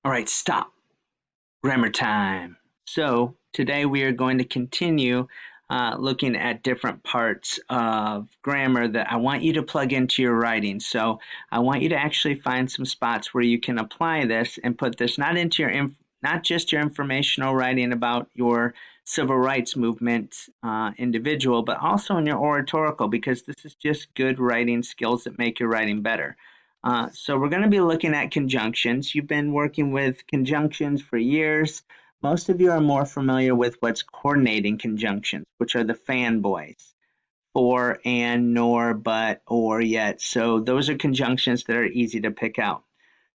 All right, stop. Grammar time. So today we are going to continue looking at different parts of grammar that I want you to plug into your writing. So I want you to actually find some spots where you can apply this and put this not into your not just your informational writing about your civil rights movement individual, but also in your oratorical, because this is just good writing skills that make your writing better. So we're going to be looking at conjunctions. You've been working with conjunctions for years. Most of you are more familiar with what's coordinating conjunctions, which are the fanboys: for, and, nor, but, or, yet. So those are conjunctions that are easy to pick out.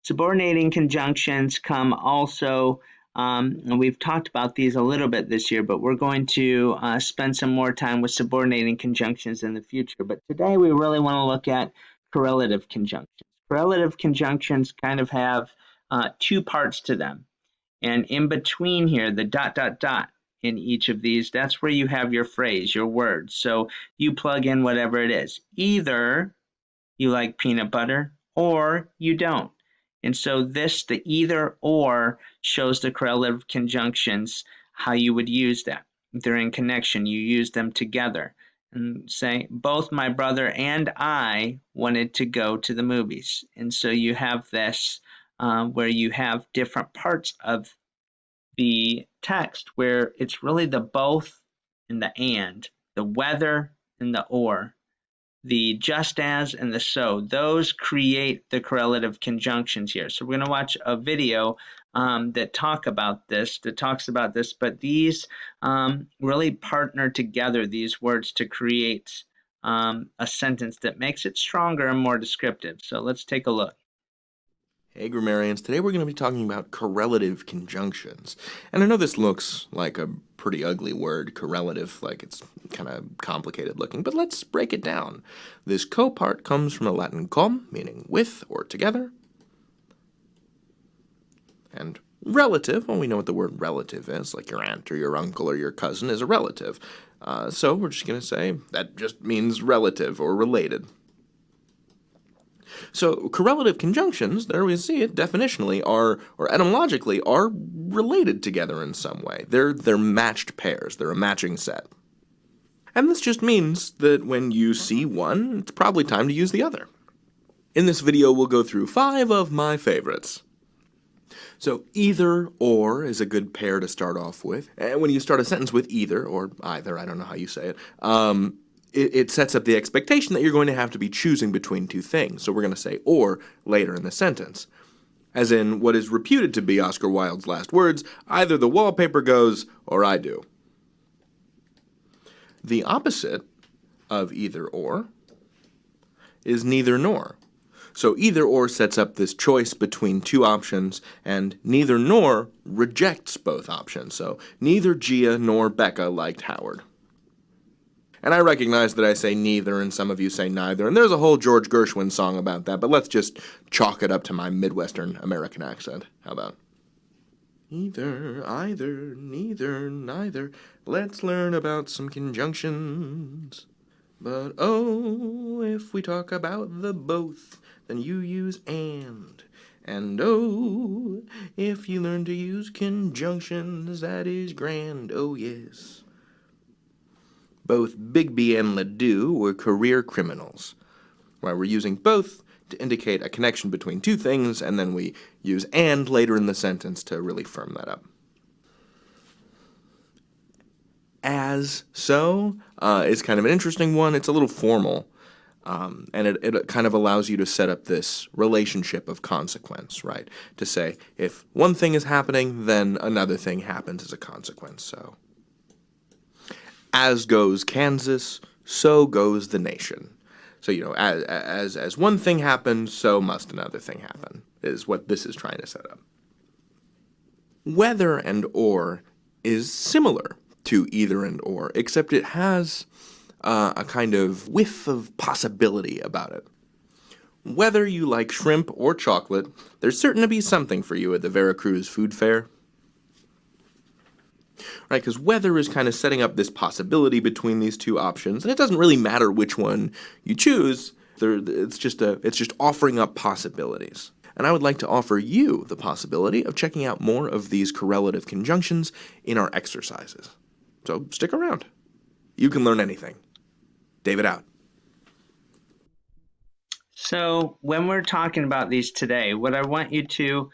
Subordinating conjunctions come also, and we've talked about these a little bit this year, but we're going to spend some more time with subordinating conjunctions in the future. But today we really want to look at correlative conjunctions. Correlative conjunctions kind of have two parts to them. And in between here, the dot, dot, dot in each of these, that's where you have your phrase, your word. So you plug in whatever it is. Either you like peanut butter or you don't. And so the either or shows the correlative conjunctions, how you would use that. They're in connection, you use them together. And say, both my brother and I wanted to go to the movies. And so you have this where you have different parts of the text where it's really the both and the and, the whether and the or, the just as and the so. Those create the correlative conjunctions here. So we're going to watch a video that talks about this, but these really partner together, these words, to create a sentence that makes it stronger and more descriptive. So let's take a look. Hey grammarians, today we're going to be talking about correlative conjunctions. And I know this looks like a pretty ugly word, correlative, like it's kind of complicated looking, but let's break it down. This co part comes from the Latin com, meaning with or together. And relative, well, we know what the word relative is, like your aunt or your uncle or your cousin is a relative. So we're just going to say that just means relative or related. So correlative conjunctions, there we see it definitionally, are, or etymologically, are related together in some way. They're matched pairs. They're a matching set. And this just means that when you see one, it's probably time to use the other. In this video, we'll go through 5 of my favorites. So either or is a good pair to start off with. And when you start a sentence with either, or either, I don't know how you say it, it sets up the expectation that you're going to have to be choosing between two things. So we're going to say or later in the sentence. As in what is reputed to be Oscar Wilde's last words, either the wallpaper goes or I do. The opposite of either or is neither nor. So either or sets up this choice between two options, and neither nor rejects both options. So neither Gia nor Becca liked Howard. And I recognize that I say neither and some of you say neither, and there's a whole George Gershwin song about that, but let's just chalk it up to my Midwestern American accent. How about? Either, either, neither, neither, let's learn about some conjunctions. But oh, if we talk about the both, then you use and. And oh, if you learn to use conjunctions, that is grand, oh yes. Both Bigby and Ledoux were career criminals, where we're using both to indicate a connection between two things, and then we use and later in the sentence to really firm that up. As so is kind of an interesting one. It's a little formal, and it kind of allows you to set up this relationship of consequence, right? To say, if one thing is happening, then another thing happens as a consequence, so. As goes Kansas, so goes the nation. So, as one thing happens, so must another thing happen, is what this is trying to set up. Whether and or is similar to either and or, except it has a kind of whiff of possibility about it. Whether you like shrimp or chocolate, there's certain to be something for you at the Veracruz Food Fair. Right, because whether is kind of setting up this possibility between these two options, and it doesn't really matter which one you choose. It's just offering up possibilities. and I would like to offer you the possibility of checking out more of these correlative conjunctions in our exercises. So stick around. You can learn anything. David out. So when we're talking about these today, what I want you to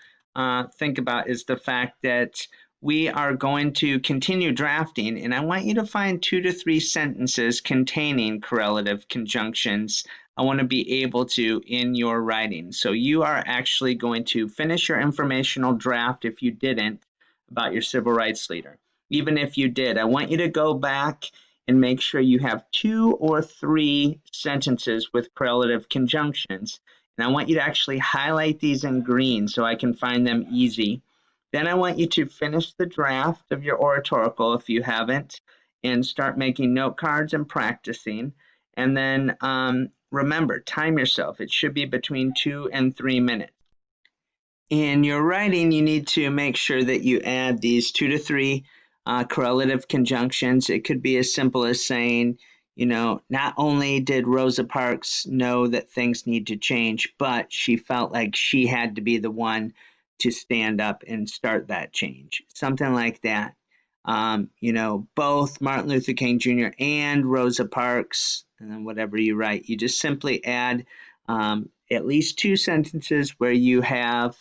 think about is the fact that we are going to continue drafting, and I want you to find 2 to 3 sentences containing correlative conjunctions. I want to be able to in your writing. So you are actually going to finish your informational draft if you didn't about your civil rights leader. Even if you did, I want you to go back and make sure you have 2 or 3 sentences with correlative conjunctions. And I want you to actually highlight these in green so I can find them easy. Then I want you to finish the draft of your oratorical if you haven't, and start making note cards and practicing. And then remember, time yourself. It should be between 2 and 3 minutes. In your writing, you need to make sure that you add these 2 to 3 correlative conjunctions. It could be as simple as saying, not only did Rosa Parks know that things need to change, but she felt like she had to be the one to stand up and start that change. Something like that. Both Martin Luther King Jr. and Rosa Parks, and then whatever you write, you just simply add at least 2 sentences where you have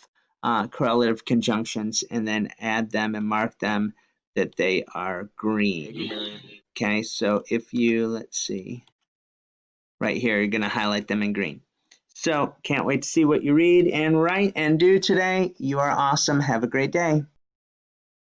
correlative conjunctions, and then add them and mark them that they are green. Okay, so if you, let's see, right here, you're going to highlight them in green. So can't wait to see what you read and write and do today. You are awesome. Have a great day.